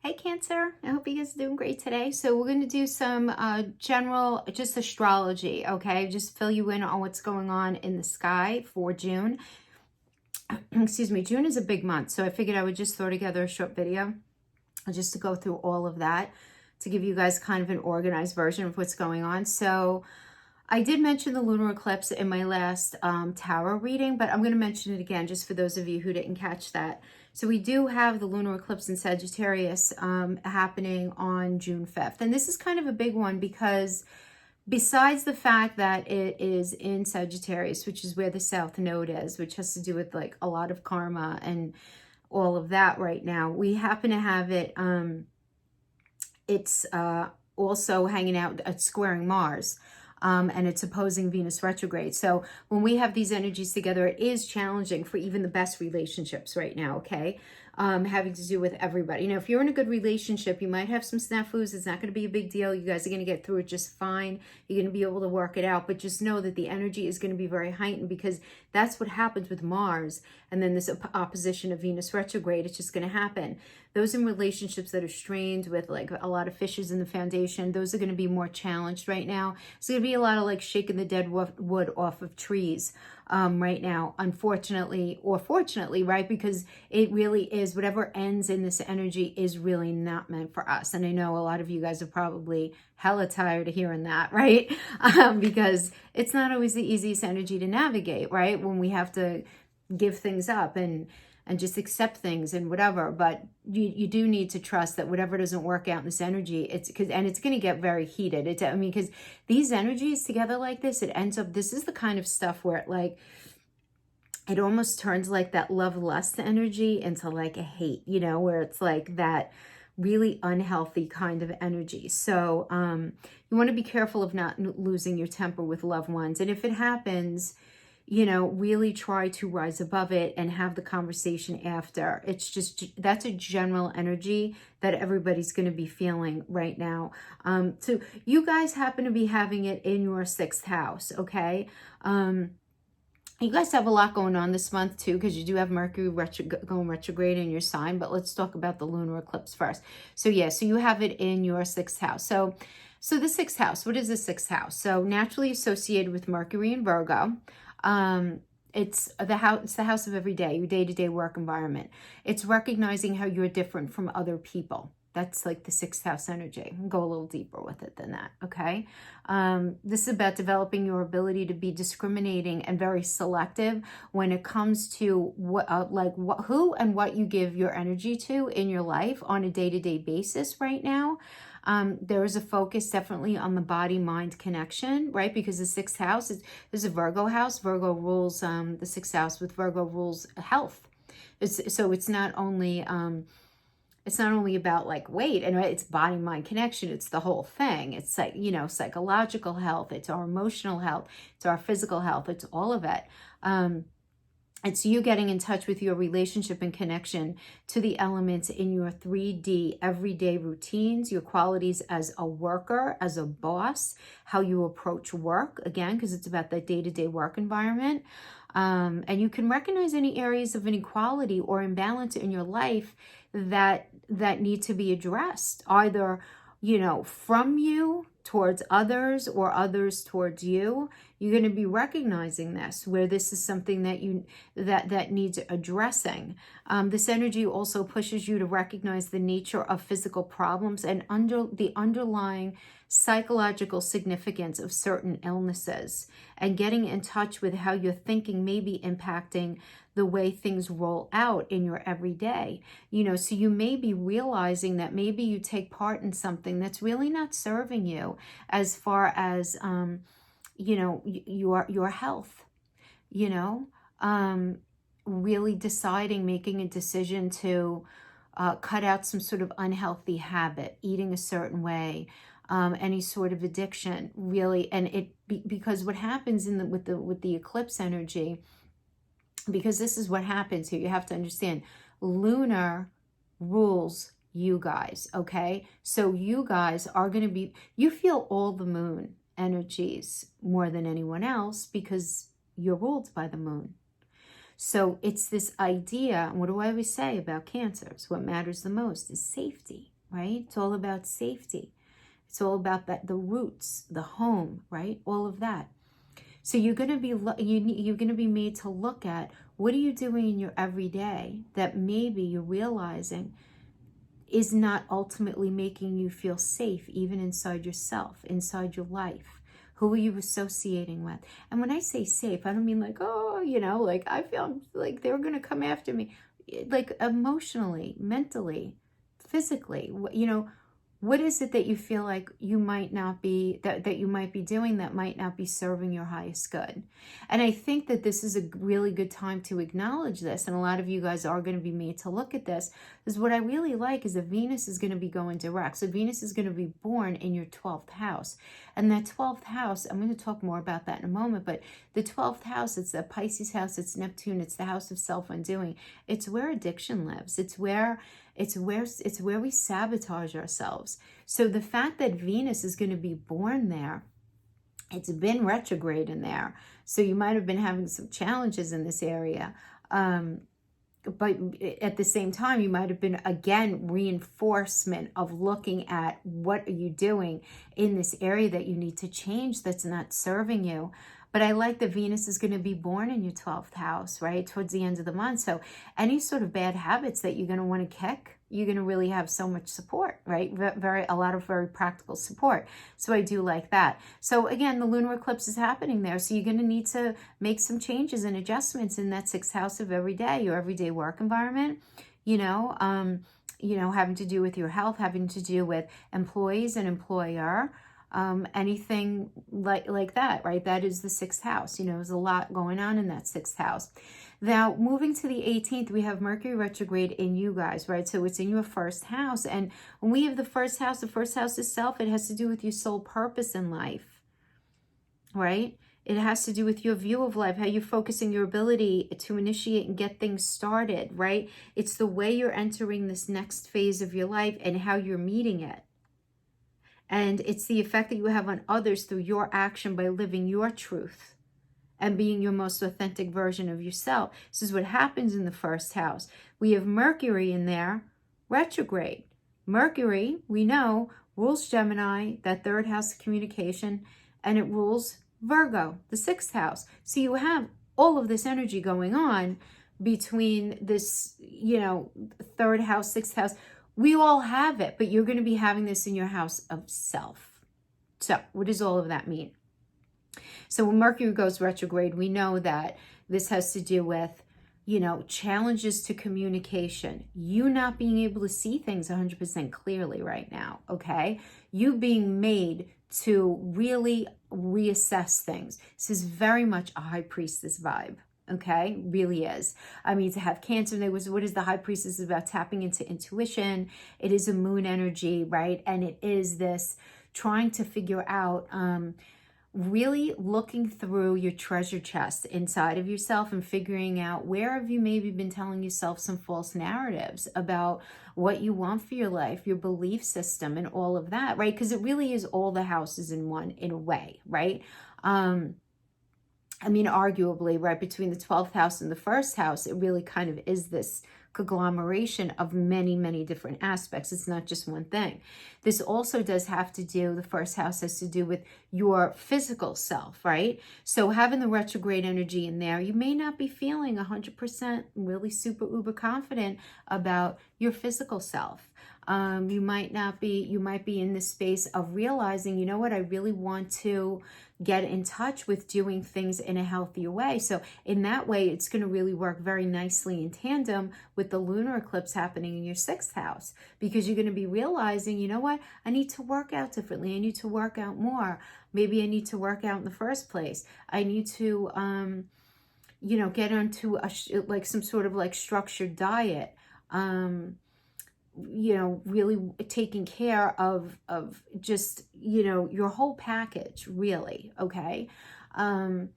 Hey Cancer, I hope you guys are doing great today. So we're going to do some general, just astrology, okay? Just fill you in on what's going on in the sky for June. Excuse me, June is a big month, so I figured I would just throw together a short video just to go through all of that to give you guys kind of an organized version of what's going on. So I did mention the lunar eclipse in my last tarot reading, but I'm going to mention it again just for those of you who didn't catch that. So we do have the lunar eclipse in Sagittarius happening on June 5th. And this is kind of a big one because besides the fact that it is in Sagittarius, which is where the South Node is, which has to do with like a lot of karma and all of that right now, we happen to have it, it's also hanging out, squaring Mars. And it's opposing Venus retrograde. So when we have these energies together, it is challenging for even the best relationships right now, okay? Having to do with everybody. You know, if you're in a good relationship, you might have some snafus. It's not going to be a big deal. You guys are going to get through it just fine. You're going to be able to work it out. But just know that the energy is going to be very heightened because that's what happens with Mars. And then this opposition of Venus retrograde, it's just going to happen. Those in relationships that are strained with like a lot of fishes in the foundation, those are going to be more challenged right now. It's going to be a lot of like shaking the dead wood off of trees right now, unfortunately or fortunately, right? Because it really is, whatever ends in this energy is really not meant for us. And I know a lot of you guys are probably hella tired of hearing that, right? Because it's not always the easiest energy to navigate, right? When we have to give things up and just accept things and whatever. But you do need to trust that whatever doesn't work out in this energy, it's going to get very heated. I mean, because these energies together like this, it ends up, this is the kind of stuff where it almost turns like that love lust energy into like a hate, you know, where it's like that really unhealthy kind of energy. So you want to be careful of not losing your temper with loved ones. And if it happens, you know, really try to rise above it and have the conversation after. It's just, that's a general energy that everybody's going to be feeling right now. So you guys happen to be having it in your 6th house, okay? You guys have a lot going on this month too, because you do have Mercury going retrograde in your sign, but let's talk about the lunar eclipse first. So yeah, so you have it in your 6th house. So the 6th house, what is the 6th house? So naturally associated with Mercury and Virgo. It's the house of every day, your day-to-day work environment. It's recognizing how you're different from other people. That's like the 6th house energy. I'll go a little deeper with it than that, okay? This is about developing your ability to be discriminating and very selective when it comes to who and what you give your energy to in your life on a day-to-day basis right now. There is a focus definitely on the body-mind connection, right? Because the 6th house is a Virgo house. Virgo rules the 6th house. With Virgo rules health. So it's not only about like weight and it's body-mind connection. It's the whole thing. It's like, you know, psychological health. It's our emotional health. It's our physical health. It's all of it. It's you getting in touch with your relationship and connection to the elements in your 3D everyday routines, your qualities as a worker, as a boss, how you approach work, again, because it's about that day-to-day work environment. And you can recognize any areas of inequality or imbalance in your life that need to be addressed, either, you know, from you towards others or others towards you. You're going to be recognizing this, where this is something that needs addressing. This energy also pushes you to recognize the nature of physical problems and the underlying psychological significance of certain illnesses, and getting in touch with how your thinking may be impacting the way things roll out in your everyday. You know, so you may be realizing that maybe you take part in something that's really not serving you as far as you know, your health, you know, really making a decision to cut out some sort of unhealthy habit, eating a certain way, any sort of addiction, really. And because what happens with the eclipse energy, because this is what happens here, you have to understand, lunar rules you guys, okay? So you guys are going to be, you feel all the moon energies more than anyone else because you're ruled by the moon. So it's this idea, what do I always say about cancers? What matters the most is safety. right? It's all about safety. It's all about the roots, the home, right? All of that. So you're going to be you're going to be made to look at what are you doing in your everyday that maybe you're realizing is not ultimately making you feel safe, even inside yourself, inside your life. Who are you associating with? And when I say safe, I don't mean like, oh, like I feel like they're going to come after me. Like emotionally, mentally, physically, what is it that you feel like you might not be, that you might be doing that might not be serving your highest good? And I think that this is a really good time to acknowledge this. And a lot of you guys are going to be made to look at this. Because what I really like is that Venus is going to be going direct. So Venus is going to be born in your 12th house. And that 12th house, I'm going to talk more about that in a moment, but the 12th house, it's the Pisces house, it's Neptune, it's the house of self-undoing. It's where addiction lives. It's where we sabotage ourselves. So the fact that Venus is going to be born there, it's been retrograde in there. So you might have been having some challenges in this area. But at the same time, you might have been, again, reinforcement of looking at what are you doing in this area that you need to change that's not serving you. But I like that Venus is going to be born in your 12th house, right, towards the end of the month. So any sort of bad habits that you're going to want to kick, you're going to really have so much support, right? A lot of very practical support. So I do like that. So again, the lunar eclipse is happening there. So you're going to need to make some changes and adjustments in that 6th house of everyday, your everyday work environment, having to do with your health, having to do with employees and employer, anything like that, right? That is the 6th house. There's a lot going on in that 6th house. Now, moving to the 18th, we have Mercury retrograde in you guys, right? So it's in your 1st house. And when we have the 1st house, the 1st house itself, it has to do with your soul purpose in life, right? It has to do with your view of life, how you're focusing your ability to initiate and get things started, right? It's the way you're entering this next phase of your life and how you're meeting it. And it's the effect that you have on others through your action by living your truth and being your most authentic version of yourself. This is what happens in the 1st house. We have Mercury in there, retrograde. Mercury, we know, rules Gemini, that 3rd house of communication, and it rules Virgo, the 6th house. So you have all of this energy going on between this, 3rd house, 6th house. We all have it, but you're going to be having this in your house of self. So what does all of that mean? So when Mercury goes retrograde, we know that this has to do with, challenges to communication. You not being able to see things 100% clearly right now, okay? You being made to really reassess things. This is very much a high priestess vibe. Okay, really is. I mean, to have Cancer, what is the high priestess is about? Tapping into intuition. It is a moon energy, right? And it is this trying to figure out, really looking through your treasure chest inside of yourself and figuring out where have you maybe been telling yourself some false narratives about what you want for your life, your belief system, and all of that, right? Because it really is all the houses in one, in a way, right? Arguably, right, between the 12th house and the 1st house, it really kind of is this conglomeration of many, many different aspects. It's not just one thing. This also does have to do, the 1st house has to do with your physical self, right? So having the retrograde energy in there, you may not be feeling 100% really super uber confident about your physical self. You might be in this space of realizing, you know what, I really want to get in touch with doing things in a healthier way. So in that way, it's going to really work very nicely in tandem with the lunar eclipse happening in your 6th house, because you're going to be realizing, you know what, I need to work out differently. I need to work out more. Maybe I need to work out in the first place. I need to, get onto some sort of like structured diet. Really taking care of just, your whole package, really, okay? At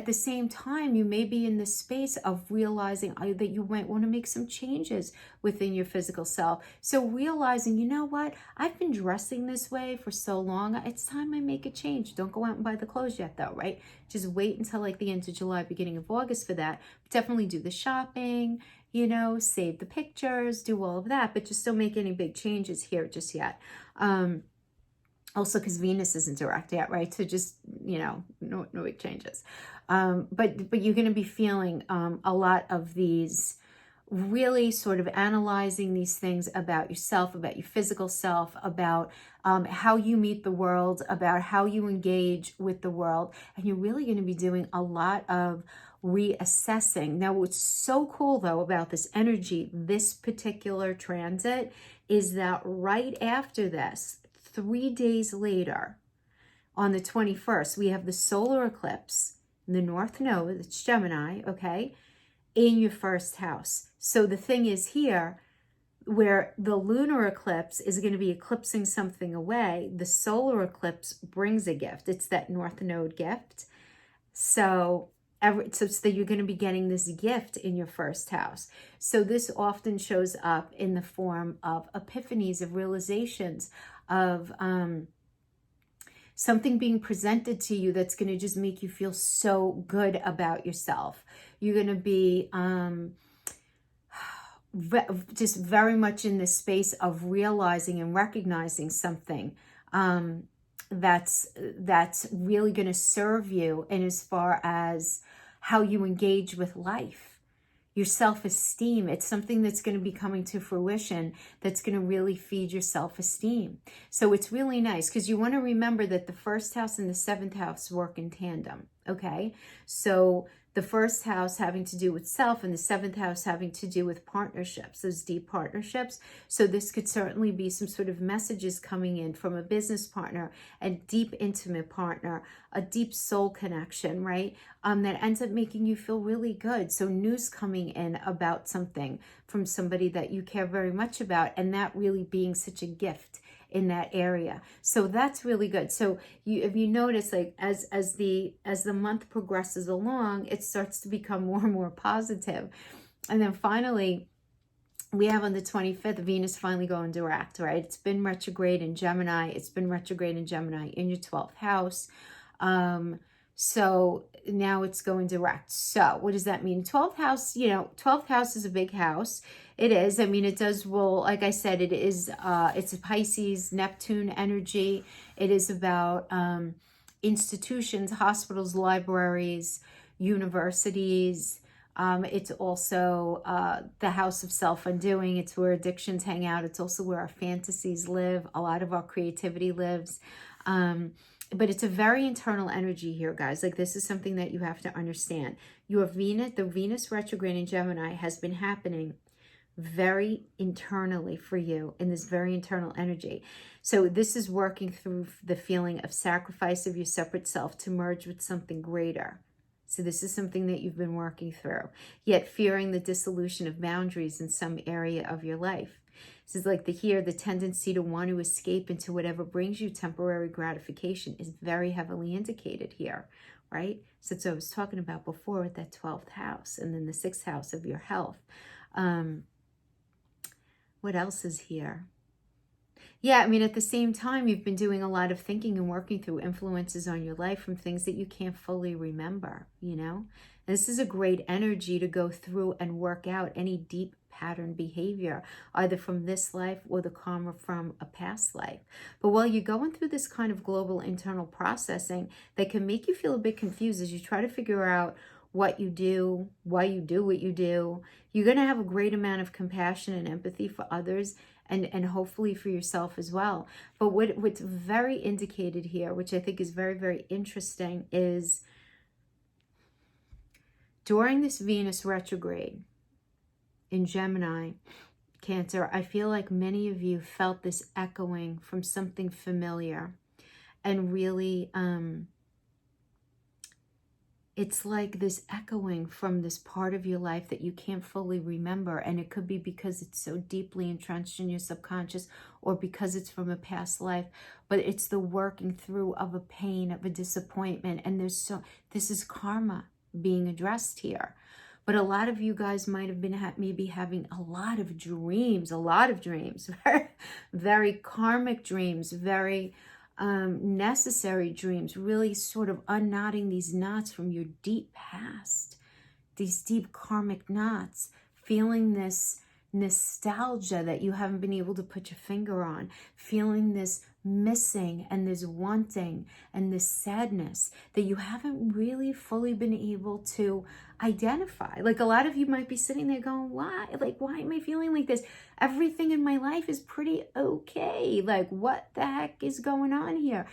the same time, you may be in this space of realizing that you might want to make some changes within your physical self. So realizing, you know what, I've been dressing this way for so long, it's time I make a change. Don't go out and buy the clothes yet though, right? Just wait until like the end of July, beginning of August for that. But definitely do the shopping, you know, save the pictures, do all of that, but just don't make any big changes here just yet. Also because Venus isn't direct yet, right? So just, you know, no big changes. But you're going to be feeling a lot of these, really sort of analyzing these things about yourself, about your physical self, about how you meet the world, about how you engage with the world. And you're really going to be doing a lot of reassessing. Now, what's so cool though about this energy, this particular transit, is that right after this, 3 days later, on the 21st, we have the solar eclipse in the North Node, it's Gemini, okay, in your first house. So the thing is here, where the lunar eclipse is going to be eclipsing something away, the solar eclipse brings a gift. It's that North Node gift. So you're going to be getting this gift in your first house. So this often shows up in the form of epiphanies, of realizations, of something being presented to you that's going to just make you feel so good about yourself. You're going to be just very much in this space of realizing and recognizing something that's really going to serve you in as far as how you engage with life. Your self-esteem, it's something that's going to be coming to fruition that's going to really feed your self-esteem. So it's really nice because you want to remember that the first house and the seventh house work in tandem, okay? So the first house having to do with self and the seventh house having to do with partnerships, those deep partnerships. So this could certainly be some sort of messages coming in from a business partner, a deep intimate partner, a deep soul connection, right? That ends up making you feel really good. So news coming in about something from somebody that you care very much about, and that really being such a gift in that area. So that's really good. So if you notice, like as the month progresses along, it starts to become more and more positive. And then finally, we have on the 25th, Venus finally going direct, right? It's been retrograde in Gemini. It's been retrograde in Gemini in your 12th house. So now it's going direct. So what does that mean? 12th house, 12th house is a big house. It is. I mean, it does, well, like I said, it is, it's a Pisces, Neptune energy. It is about institutions, hospitals, libraries, universities. It's also the house of self-undoing. It's where addictions hang out. It's also where our fantasies live. A lot of our creativity lives. But it's a very internal energy here, guys. Like, this is something that you have to understand. Your Venus, the Venus retrograde in Gemini has been happening very internally for you in this very internal energy. So this is working through the feeling of sacrifice of your separate self to merge with something greater. So this is something that you've been working through, yet fearing the dissolution of boundaries in some area of your life. This is like the tendency to want to escape into whatever brings you temporary gratification is very heavily indicated here, right? So that's what I was talking about before with that 12th house and then the 6th house of your health. What else is here? Yeah, I mean, at the same time, you've been doing a lot of thinking and working through influences on your life from things that you can't fully remember, And this is a great energy to go through and work out any deep pattern behavior, either from this life or the karma from a past life. But while you're going through this kind of global internal processing that can make you feel a bit confused as you try to figure out what you do, why you do what you do, you're going to have a great amount of compassion and empathy for others and hopefully for yourself as well. But what's very indicated here, which I think is very, very interesting, is during this Venus retrograde in Gemini, Cancer, I feel like many of you felt this echoing from something familiar and really, it's like this echoing from this part of your life that you can't fully remember. And it could be because it's so deeply entrenched in your subconscious or because it's from a past life. But it's the working through of a pain, of a disappointment. And this is karma being addressed here. But a lot of you guys might have been maybe having a lot of dreams, very, very karmic dreams, very necessary dreams, really sort of unknotting these knots from your deep past, these deep karmic knots, feeling this nostalgia that you haven't been able to put your finger on, feeling this missing and this wanting and this sadness that you haven't really fully been able to identify. Like a lot of you might be sitting there going, why? Like, why am I feeling like this? Everything in my life is pretty okay. Like, what the heck is going on here?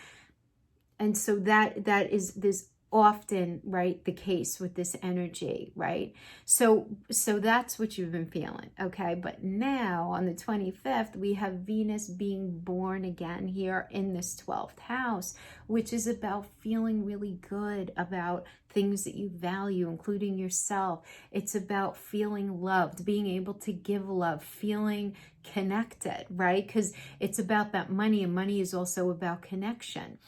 And so that is this often, right, the case with this energy, right? So that's what you've been feeling, okay? But now on the 25th, we have Venus being born again here in this 12th house, which is about feeling really good about things that you value, including yourself. It's about feeling loved, being able to give love, feeling connected, right? Because it's about that money, and money is also about connection.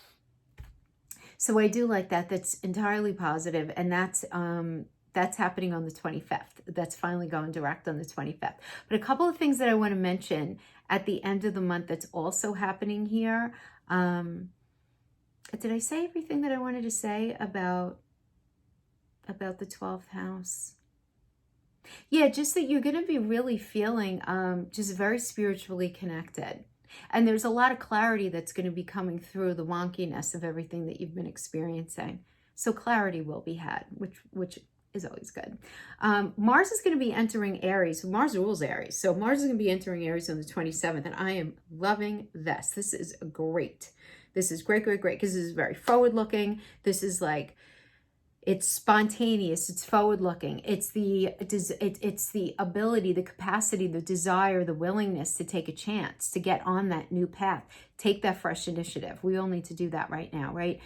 So I do like that. That's entirely positive, and that's happening on the 25th. That's finally going direct on the 25th. But a couple of things that I want to mention at the end of the month that's also happening here. Did I say everything that I wanted to say about the 12th house? Yeah, just that you're going to be really feeling just very spiritually connected. And there's a lot of clarity that's going to be coming through the wonkiness of everything that you've been experiencing. So clarity will be had, which is always good. Mars is going to be entering Aries. Mars rules Aries. So Mars is going to be entering Aries on the 27th. And I am loving this. This is great. This is great, great, great. Because this is very forward looking. This is like, it's spontaneous, it's forward-looking, it's the ability, the capacity, the desire, the willingness to take a chance, to get on that new path, take that fresh initiative. We all need to do that right now, right?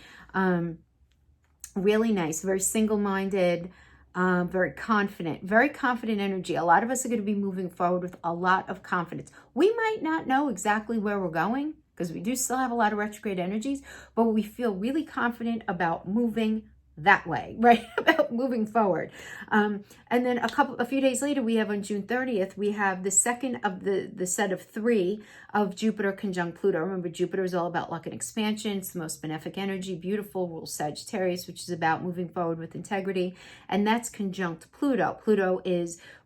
Really nice, very single-minded, very confident energy. A lot of us are going to be moving forward with a lot of confidence. We might not know exactly where we're going, because we do still have a lot of retrograde energies, but we feel really confident about moving that way, right? About moving forward. And then a few days later, we have on June 30th, we have the second of the set of 3 of Jupiter conjunct Pluto. Remember, Jupiter is all about luck and expansion. It's the most benefic energy, beautiful, rules Sagittarius, which is about moving forward with integrity. And that's conjunct Pluto. Pluto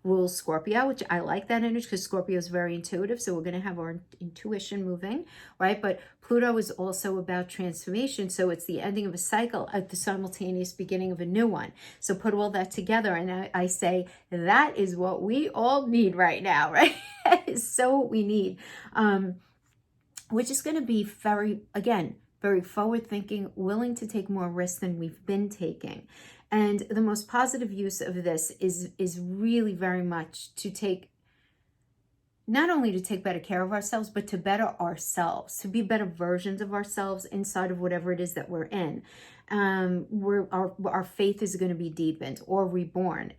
rules Scorpio, which I like that energy because Scorpio is very intuitive. So we're going to have our intuition moving, right? But Pluto is also about transformation. So it's the ending of a cycle at the simultaneous beginning of a new one. So put all that together. And I say that is what we all need right now, right? That is so what we need. Which is going to be very forward thinking, willing to take more risks than we've been taking. And the most positive use of this is really very much to take, not only to take better care of ourselves, but to better ourselves, to be better versions of ourselves inside of whatever it is that we're in. Our faith is going to be deepened or reborn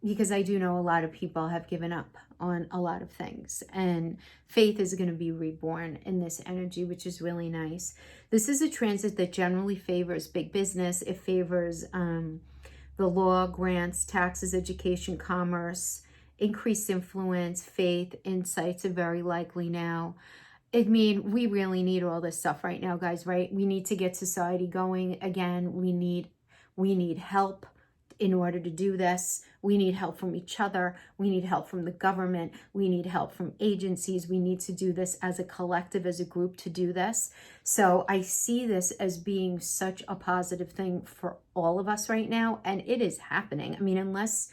because I do know a lot of people have given up on a lot of things, and faith is going to be reborn in this energy, which is really nice. This is a transit that generally favors big business. It favors the law, grants, taxes, education, commerce, increased influence, faith, insights are very likely now. I mean, we really need all this stuff right now, guys, right? We need to get society going again. We need help in order to do this. We need help from each other. We need help from the government. We need help from agencies. We need to do this as a collective, as a group to do this. So I see this as being such a positive thing for all of us right now. And it is happening. I mean, unless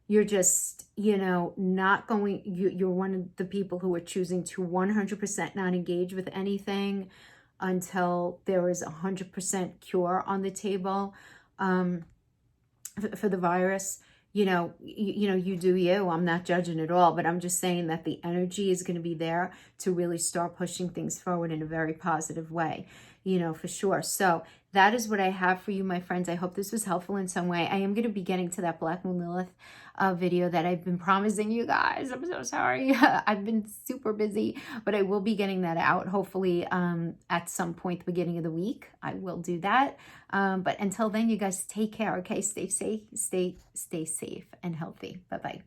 you're just, not going, you're one of the people who are choosing to 100% not engage with anything until there is 100% cure on the table. For the virus, you do you. I'm not judging at all, but I'm just saying that the energy is going to be there to really start pushing things forward in a very positive way, for sure. So that is what I have for you, my friends. I hope this was helpful in some way. I am going to be getting to that Black Moon Lilith video that I've been promising you guys. I'm so sorry. I've been super busy, but I will be getting that out hopefully at some point the beginning of the week. I will do that. But until then, you guys take care, okay? Stay safe, stay safe and healthy. Bye-bye.